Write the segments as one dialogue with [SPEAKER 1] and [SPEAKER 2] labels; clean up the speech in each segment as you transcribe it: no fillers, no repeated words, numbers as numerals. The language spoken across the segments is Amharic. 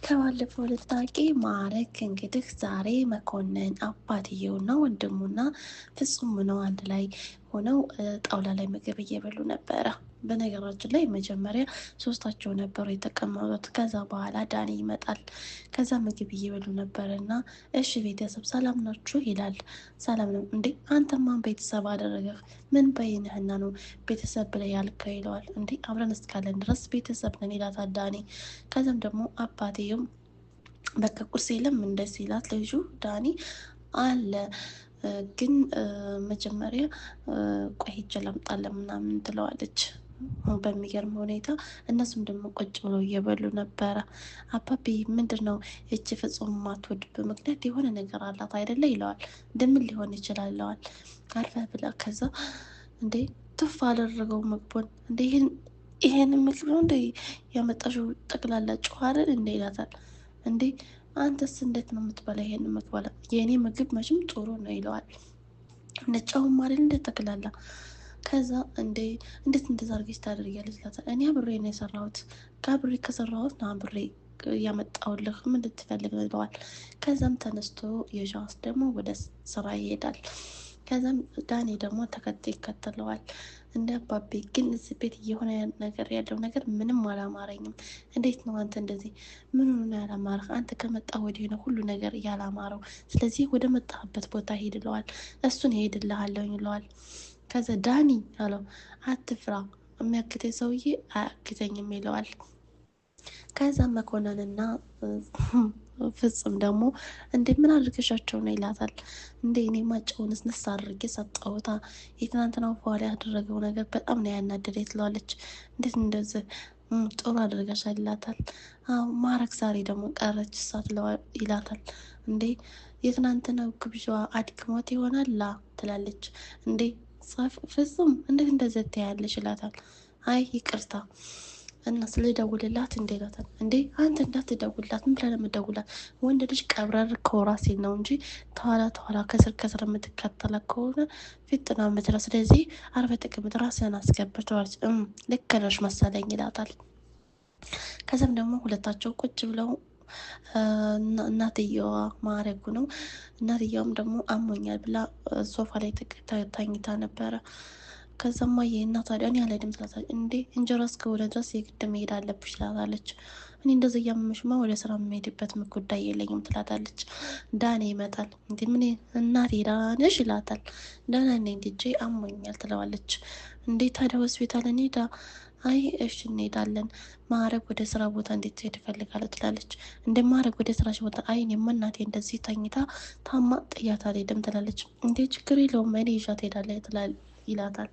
[SPEAKER 1] ከባለፈው ልታቂ ማዕረግ እንግዲህ ዛሬ መኮንን አባትየውና ወንድሙና ፍጹም ነው አንድ ላይ ሆነው ጣውላ ላይ ምግብ እየበሉ ነበረ። በነገራችን ላይ መጀመሪያ ሶስታቸው ነበሩ የተቀመጡት። ከዛ በኋላ ዳኒ ይመጣል። ከዛ ምግብ እየበሉ ነበረ እና እሺ ቤተሰብ ሰላም ናችሁ ይላል። ሰላም ነው እንዴ አንተማን ቤተሰብ አደረገህ? ምን በይነህና ነው ቤተሰብ ብለህ ያልከው ይለዋል። እንዴ አብረን እስካለን ድረስ ቤተሰብ ነን ይላታል ዳኒ። ከዛም ደግሞ አባትየው በቃ ቁርስ የለም እንደዚህ ይላት ልጁ ዳኒ አለ ግን መጀመሪያ ቆይ ሂጅ ላምጣልህ ምናምን ትለዋለች። በሚገርም ሁኔታ እነሱም ደግሞ ቁጭ ብለው እየበሉ ነበረ። አባቢ ምንድን ነው እቺ ፍጹም የማትወድበት ምክንያት የሆነ ነገር አላት አይደለ ይለዋል። እንደምን ሊሆን ይችላል ይለዋል። አርፈህ ብላ። ከዛ እንዴ ትፍ አደረገው ምግቡን። እንዴ ይሄንን ምግብ ነው እንዴ ያመጣሽው? ጠቅላላ ጨዋርን እንዴ ይላታል። እንዴ አንተስ እንዴት ነው የምትበላ ይሄንን ምግብ? የእኔ ምግብ መቼም ጥሩ ነው ይለዋል። ነጫውም አይደል እንደ ጠቅላላ። ከዛ እንዴት እንደዛ አድርገሽ ታደርጊያለሽ ይላታል። እኔ አብሬ ነው የሰራሁት፣ ከአብሬ ከሰራሁት ነው አብሬ ያመጣሁልህ፣ ምን ልትፈልግ ይለዋል። ከዛም ተነስቶ የሻስ ደግሞ ወደ ስራ ይሄዳል። ከዛም ዳኒ ደግሞ ተከታይ ይከተለዋል። እንደ አባቤ ግን እዚህ ቤት እየሆነ ነገር ያለው ነገር ምንም አላማረኝም። እንዴት ነው አንተ እንደዚህ ምን ሆነ ያላማረህ? አንተ ከመጣ ወዲህ ነው ሁሉ ነገር ያላማረው። ስለዚህ ወደ መጣህበት ቦታ ሄድ ይለዋል። እሱን ሄድልሃለሁ ይለዋል። ከዛ ዳኒ አለው አትፍራ፣ የሚያግተኝ ሰውዬ አያግተኝም ይለዋል። ከዛ መኮንንና ፍጹም ደግሞ እንዴ ምን አድርገሻቸው ነው ይላታል። እንዴ እኔ ማጨውን ስነሳ አድርጌ ሰጠሁታ፣ የትናንትናው በኋላ ያደረገው ነገር በጣም ነው ያናደደ ትለዋለች። እንዴት እንደዚህ ጥሩ አድርገሻል ይላታል። አዎ ማረግ ዛሬ ደግሞ ቀረች እሳት ይላታል። እንዴ የትናንትናው ግብዣዋ አድክሞት ይሆናል ላ ትላለች። እንዴ ፍጹም እንዴት እንደዚህ ትያለሽ ይላታል። አይ ይቅርታ እና ስለደውልላት እንዴ ይላታል። እንዴ አንተ እንዳትደውልላት ምን ብለህ የምትደውላት? ወንድ ልጅ ቀብረር ከወራ ሲል ነው እንጂ ተኋላ ከስር የምትከተለ ከሆነ ፊት ነው የምትለው። ስለዚህ አርፈህ ተቀመጥ፣ ራስህን አስከብር ትለዋለች። ልክ ነሽ መሰለኝ ይላታል። ከዚያም ደግሞ ሁለታቸው ቁጭ ብለው እናትየዋ ማረጉ ነው። እናትየዋም ደግሞ አሞኛል ብላ ሶፋ ላይ ተኝታ ነበረ። ከዛማ የእና ታዲያ እኔ አልሄድም ትላታለች። እንዴ እንጀራ እስከሆነ ድረስ የግድ መሄድ አለብሽ ትላታለች። እኔ እንደዚህ እያመመሽማ ወደ ስራ የምሄድበት ጉዳይ የለኝም ትላታለች። ዳኔ ይመጣል። እንዴ ምን እናቴ ደህና ነሽ ይላታል። ደህና ነኝ ልጄ አሞኛል ትለዋለች። እንዴ ታዲያ ሆስፒታል እንሂዳ? አይ እሺ እንሄዳለን። ማረግ ወደ ስራ ቦታ እንዴት ትሄድ እፈልጋለሁ ትላለች። እንደ ማረግ ወደ ስራሽ ቦታ? አይ እኔማ እናቴ እንደዚህ ተኝታ ታማ ጥያት አልሄድም ትላለች። እንዴ ችግር የለውም እኔ ይዣት እሄዳለሁ ይላታል።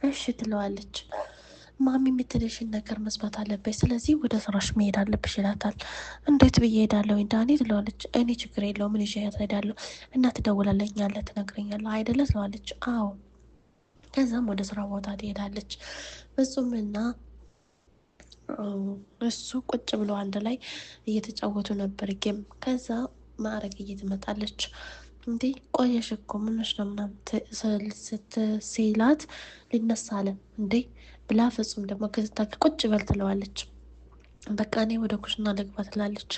[SPEAKER 1] እሺ ትለዋለች። ማሚ የምትልሽን ነገር መስማት አለበች፣ ስለዚህ ወደ ስራሽ መሄድ አለብሽ ይላታል። እንዴት ብዬ ሄዳለሁ ዳኒ ትለዋለች። እኔ ችግር የለውም ምን ይዤ እሄዳለሁ እና ትደውላለኛለህ ትነግረኛለህ አይደለ ትለዋለች። አዎ። ከዛም ወደ ስራ ቦታ ትሄዳለች። ፍጹምና እሱ ቁጭ ብለው አንድ ላይ እየተጫወቱ ነበር ጌም። ከዛ ማዕረግ እየትመጣለች። እንዴ ቆየሽ እኮ ምንሽ ነው ምናምን ስትሲላት ሊነሳ አለ እንዴ ብላ ፍጹም ደግሞ ከዝታክ ቁጭ በል ትለዋለች። በቃ እኔ ወደ ኩሽና ልግባ ትላለች።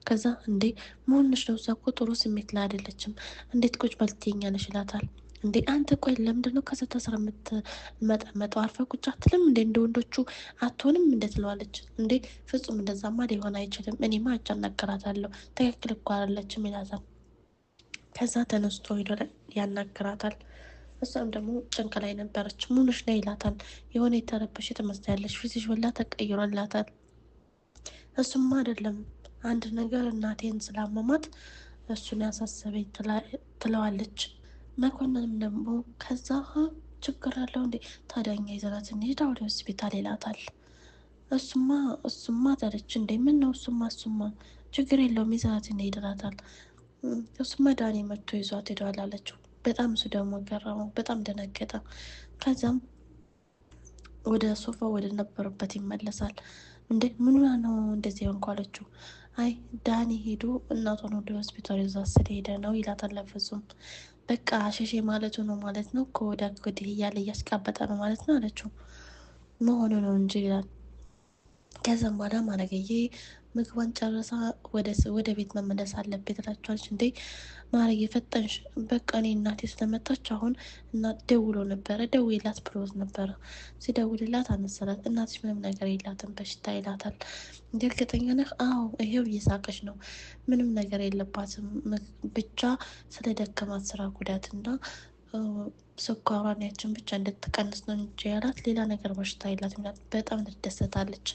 [SPEAKER 1] ከዛ እንዴ መሆንሽ ነው? እዛ እኮ ጥሩ ስሜት ላይ አይደለችም፣ እንዴት ቁጭ በል ትይኛለሽ ይላታል። እንዴ አንተ ቆይ ለምንድነው ከዛ ተስራ የምትመጠመጠው? አርፈህ ቁጭ አትልም እንዴ? እንደ ወንዶቹ አትሆንም እንደ ትለዋለች። እንዴ ፍጹም እንደዛማ ሊሆን አይችልም፣ እኔማ አጨናግራታለሁ፣ ትክክል እኮ አይደለችም ይላታል። ከዛ ተነስቶ ሄዶ ያናግራታል። እሷም ደግሞ ጭንቅ ላይ ነበረች። ሙሉሽ ላይ ይላታል። የሆነ የተረበሽ ትመስላለች፣ ፊትሽ ሁላ ተቀይሯል ይላታል። እሱማ አይደለም አንድ ነገር እናቴን ስላመማት እሱን ያሳሰበኝ ትለዋለች። መኮንንም ደግሞ ከዛ ችግር አለው እንዴ ታዲያኛ ይዘናት እንሄዳ ወደ ሆስፒታል ይላታል። እሱማ ታለች። እንዴ ምን ነው እሱማ ችግር የለውም ይዘናት እንሄድ ይላታል። እሱማ ዳኒ መጥቶ ይዟት ሄደዋል አለችው። በጣም እሱ ደግሞ ገረመው፣ በጣም ደነገጠ። ከዛም ወደ ሶፋ ወደ ነበሩበት ይመለሳል። እንዴ ምን ነው እንደዚህ ሆንኩ አለችው። አይ ዳኒ ሄዶ እናቷን ወደ ሆስፒታል ይዟት ስለሄደ ነው ይላታል። ፍጹም በቃ ሸሼ ማለቱ ነው ማለት ነው፣ ከወዲያ ወዲህ እያለ እያስቃበጠ ነው ማለት ነው አለችው። መሆኑ ነው እንጂ ይላል። ከዛም በኋላ ማረገዬ ምግቧን ጨርሳ ወደ ቤት መመለስ አለብኝ ትላቸዋለች። እንዴ ማርዬ የፈጠንሽ በቃ እኔ እናቴ ስለመጣች አሁን እና ደውሎ ነበረ ደውይላት ብሎት ነበረ። ሲደውልላት አነሰላት። እናትሽ ምንም ነገር የላትም በሽታ ይላታል። እንደ እርግጠኛ ነህ? አዎ ይሄው እየሳቀች ነው። ምንም ነገር የለባትም ብቻ ስለ ደከማት ስራ ጉዳትና ስኳሯን ያችን ብቻ እንድትቀንስ ነው እንጂ ያላት ሌላ ነገር በሽታ የላትም ይላል። በጣም ትደሰታለች።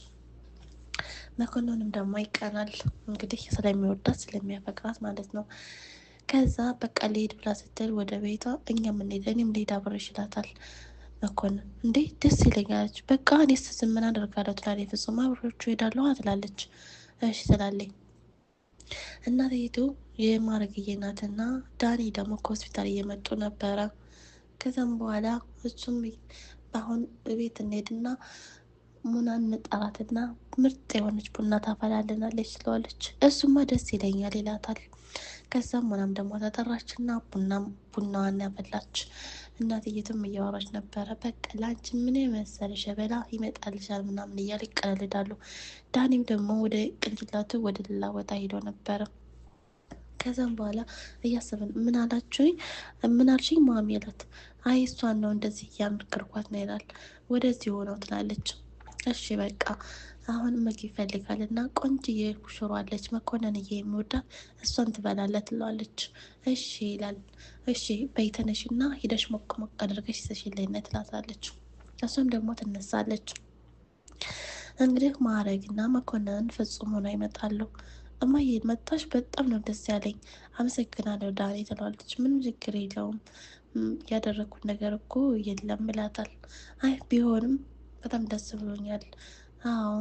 [SPEAKER 1] መኮንንም ደግሞ ይቀናል እንግዲህ ስለሚወዳት ስለሚያፈቅራት ማለት ነው። ከዛ በቃ ልሄድ ብላ ስትል ወደ ቤቷ እኛም እንሄድ እኔም ልሄድ አብሬሽ ይላታል። መኮንን እንዴ ደስ ይለኛለች። በቃ እኔስ ዝም ምን አደርጋለሁ ትላለች። ፍጹም አብሬዎቹ ሄዳለሁ ትላለች። እሺ ትላለች። እናትየቱ የማረግዬ ናትና ዳኒ ደግሞ ከሆስፒታል እየመጡ ነበረ። ከዛም በኋላ እሱም አሁን ቤት እንሄድና ሙናን እንጠራትና ምርጥ የሆነች ቡና ታፈላልናለች ትለዋለች። እሱማ ደስ ይለኛል ይላታል። ከዛም ሙናም ደግሞ ተጠራችና ቡናዋን ያፈላች። እናትየትም እያወራች ነበረ። በቃ ላንቺ ምን የመሰለ ሸበላ ይመጣልሻል ምናምን እያለ ይቀለልዳሉ። ዳኒም ደግሞ ወደ ቅንጭላቱ ወደ ሌላ ቦታ ሄዶ ነበረ። ከዛም በኋላ እያሰብን ምን አልሽኝ ማሚ ያላት። አይ እሷን ነው እንደዚህ እያንገርኳት ነው ይላል። ወደዚህ ሆነው ትላለች። እሺ በቃ አሁን ምግብ ይፈልጋል እና ቆንጅዬ ሽሮ አለች መኮንንዬ የሚወዳት እሷን ትበላለህ ትለዋለች። እሺ ይላል። እሺ በይተነሽ እና ሂደሽ ሞቅ ሞቅ አድርገሽ ይዘሽልኝ ትላታለች። እሷም ደግሞ ትነሳለች። እንግዲህ ማዕረግና መኮንን ፍጹም ሆነው ይመጣሉ። እማዬ መጣሽ፣ በጣም ነው ደስ ያለኝ፣ አመሰግናለሁ ዳኒ ትለዋለች። ምንም ችግር የለውም ያደረግኩት ነገር እኮ የለም ይላታል። አይ ቢሆንም በጣም ደስ ብሎኛል። አዎ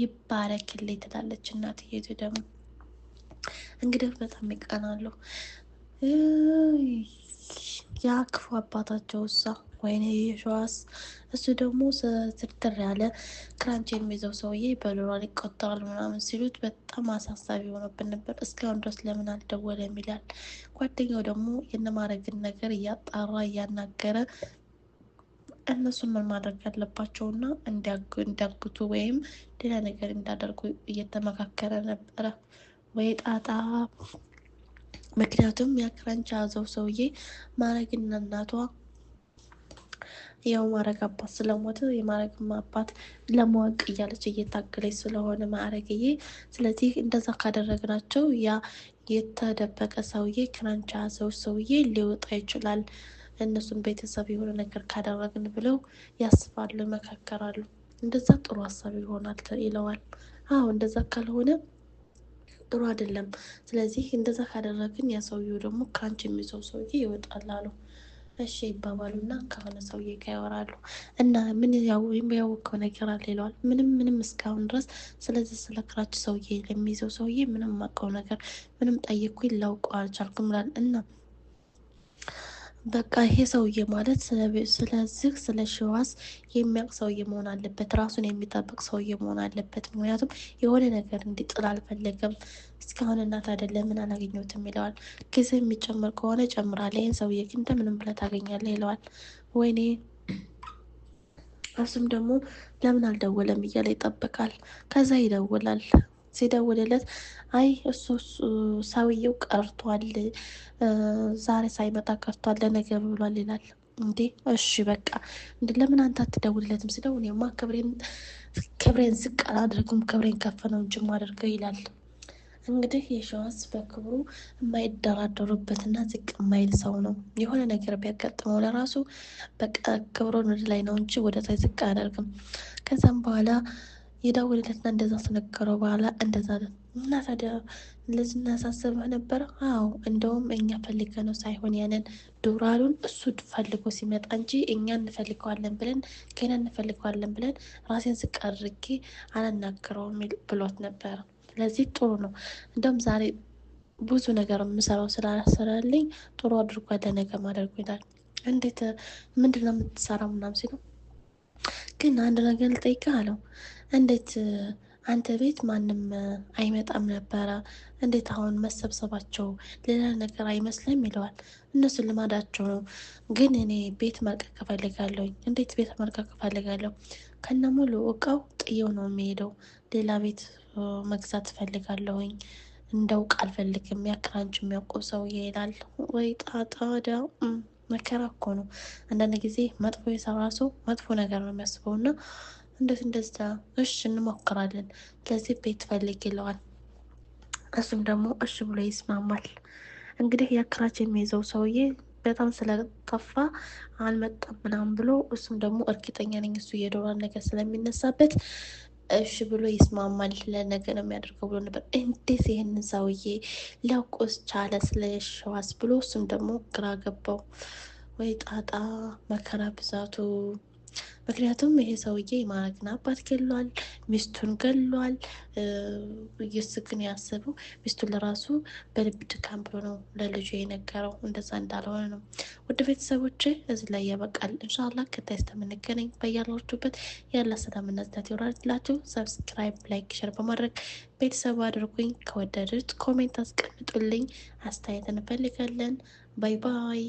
[SPEAKER 1] ይባረክልኝ ትላለች እናትዬቱ ደግሞ እንግዲህ በጣም ይቀናሉ። ያ ክፉ አባታቸው እሷ ወይኔ የሸዋስ እሱ ደግሞ ስርትር ያለ ክራንች የሚይዘው ሰውዬ በዶላር ይቆጠራል ምናምን ሲሉት በጣም አሳሳቢ ሆኖብን ነበር። እስካሁን ድረስ ለምን አልደወለም ይላል። ጓደኛው ደግሞ የነማረግን ነገር እያጣራ እያናገረ እነሱን ምን ማድረግ ያለባቸውና እንዲያግቱ ወይም ሌላ ነገር እንዳደርጉ እየተመካከረ ነበረ። ወይ ጣጣ! ምክንያቱም የክራንች ያዘው ሰውዬ ማረግና እናቷ ያው ማረግ አባት ስለሞተ የማረግም አባት ለማወቅ እያለች እየታገለች ስለሆነ ማረግዬ፣ ስለዚህ እንደዛ ካደረግናቸው ያ የተደበቀ ሰውዬ ክራንች ያዘው ሰውዬ ሊወጣ ይችላል፣ እነሱም ቤተሰብ የሆነ ነገር ካደረግን ብለው ያስባሉ፣ ይመካከራሉ። እንደዛ ጥሩ ሀሳብ ይሆናል ይለዋል። አዎ እንደዛ ካልሆነ ጥሩ አይደለም። ስለዚህ እንደዛ ካደረግን ያ ሰውዬው ደግሞ ክራንች የሚይዘው ሰውዬ ይወጣል አሉ። እሺ ይባባሉና ከሆነ ሰውዬ ጋር ያወራሉ። እና ምን ያወቀው ነገር አለ ይለዋል። ምንም እስካሁን ድረስ ስለዚህ ስለ ክራንች ሰውዬ ለሚይዘው ሰውዬ ምንም የማውቀው ነገር ምንም ጠይኩኝ ላውቀው አልቻልኩም ይላል። እና በቃ ይሄ ሰውዬ ማለት ስለዚህ ስለ ሸዋስ የሚያውቅ ሰውዬ መሆን አለበት፣ ራሱን የሚጠብቅ ሰውዬ መሆን አለበት። ምክንያቱም የሆነ ነገር እንዲጥል አልፈለገም። እስካሁን እናት አይደለም ምን አላገኘሁትም ይለዋል። ጊዜ የሚጨምር ከሆነ ጨምራለሁ፣ ይህን ሰውዬ ግን እንደምንም ብለህ ታገኛለህ ይለዋል። ወይኔ እሱም ደግሞ ለምን አልደወለም እያለ ይጠብቃል። ከዛ ይደውላል። ሲደውልለት አይ እሱ ሰውየው ቀርቷል፣ ዛሬ ሳይመጣ ቀርቷል፣ ለነገ ብሏል ይላል። እንዴ እሺ በቃ እንደ ለምን አንተ አትደውልለትም ሲለው እኔማ ክብሬን ዝቅ አላደርግም ክብሬን ከፍ ነው እንጂ የማደርገው ይላል። እንግዲህ የሸዋስ በክብሩ የማይደራደሩበትና ዝቅ የማይል ሰው ነው። የሆነ ነገር ቢያጋጥመው ለራሱ በቃ ክብሩን ወደ ላይ ነው እንጂ ወደ ታች ዝቅ አያደርግም። ከዛም በኋላ የደውልለትና እንደዛ ስነገረው በኋላ እንደዛ እና ታዲያ ለዚህ እናሳስብህ ነበረ? አዎ እንደውም እኛ ፈልገ ነው ሳይሆን ያንን ዶላሩን እሱ ፈልጎ ሲመጣ እንጂ እኛ እንፈልገዋለን ብለን ራሴን ዝቅ አድርጌ አላናገረውም ብሎት ነበረ። ስለዚህ ጥሩ ነው። እንደውም ዛሬ ብዙ ነገር የምሰራው ስላልሰራልኝ ጥሩ አድርጎ ለነገ ማድረጉ ይላል። እንዴት ምንድን ነው የምትሰራው ምናምን ሲለው ግን አንድ ነገር ልጠይቅህ አለው። እንዴት አንተ ቤት ማንም አይመጣም ነበረ? እንዴት አሁን መሰብሰባቸው ሌላ ነገር አይመስልም ይለዋል። እነሱ ልማዳቸው ነው። ግን እኔ ቤት መልቀቅ እፈልጋለሁ። እንዴት ቤት መልቀቅ እፈልጋለሁ? ከነ ሙሉ እቃው ጥየው ነው የሚሄደው። ሌላ ቤት መግዛት ፈልጋለሁኝ እንደውቅ አልፈልግም ያክራንች የሚያውቀው ሰውዬ ይላል። ወይ ጣጣ ወዲያው መከራ እኮ ነው። አንዳንድ ጊዜ መጥፎ የሰራ ሰው መጥፎ ነገር ነው የሚያስበው እና እንዴት እንደዛ እሺ እንሞክራለን ስለዚህ ቤት ፈልግ ይለዋል። እሱም ደግሞ እሺ ብሎ ይስማማል። እንግዲህ የአከራች የሚይዘው ሰውዬ በጣም ስለጠፋ አልመጣም ምናምን ብሎ እሱም ደግሞ እርግጠኛ ነኝ እሱ የዶላር ነገር ስለሚነሳበት እሺ ብሎ ይስማማል። ለነገ ነው የሚያደርገው ብሎ ነበር። እንዴት ይህንን ሰውዬ ሊያውቁስ ቻለ ስለ የሸዋስ ብሎ እሱም ደግሞ ግራ ገባው። ወይ ጣጣ መከራ ብዛቱ። ምክንያቱም ይሄ ሰውዬ የማረግን አባት ገሏል፣ ሚስቱን ገሏል። እየሱ ግን ያሰበው ሚስቱን ለራሱ በልብ ድካም ብሎ ነው ለልጁ የነገረው፣ እንደዛ እንዳልሆነ ነው። ውድ ቤተሰቦች እዚህ ላይ ያበቃል። ኢንሻላህ ቀጣይ እስከምንገናኝ በያላችሁበት ያለ ሰላምና እዝነት ይወራድላችሁ። ሰብስክራይብ፣ ላይክ፣ ሸር በማድረግ ቤተሰቡ አድርጉኝ። ከወደዱት ኮሜንት አስቀምጡልኝ፣ አስተያየት እንፈልጋለን። ባይ ባይ።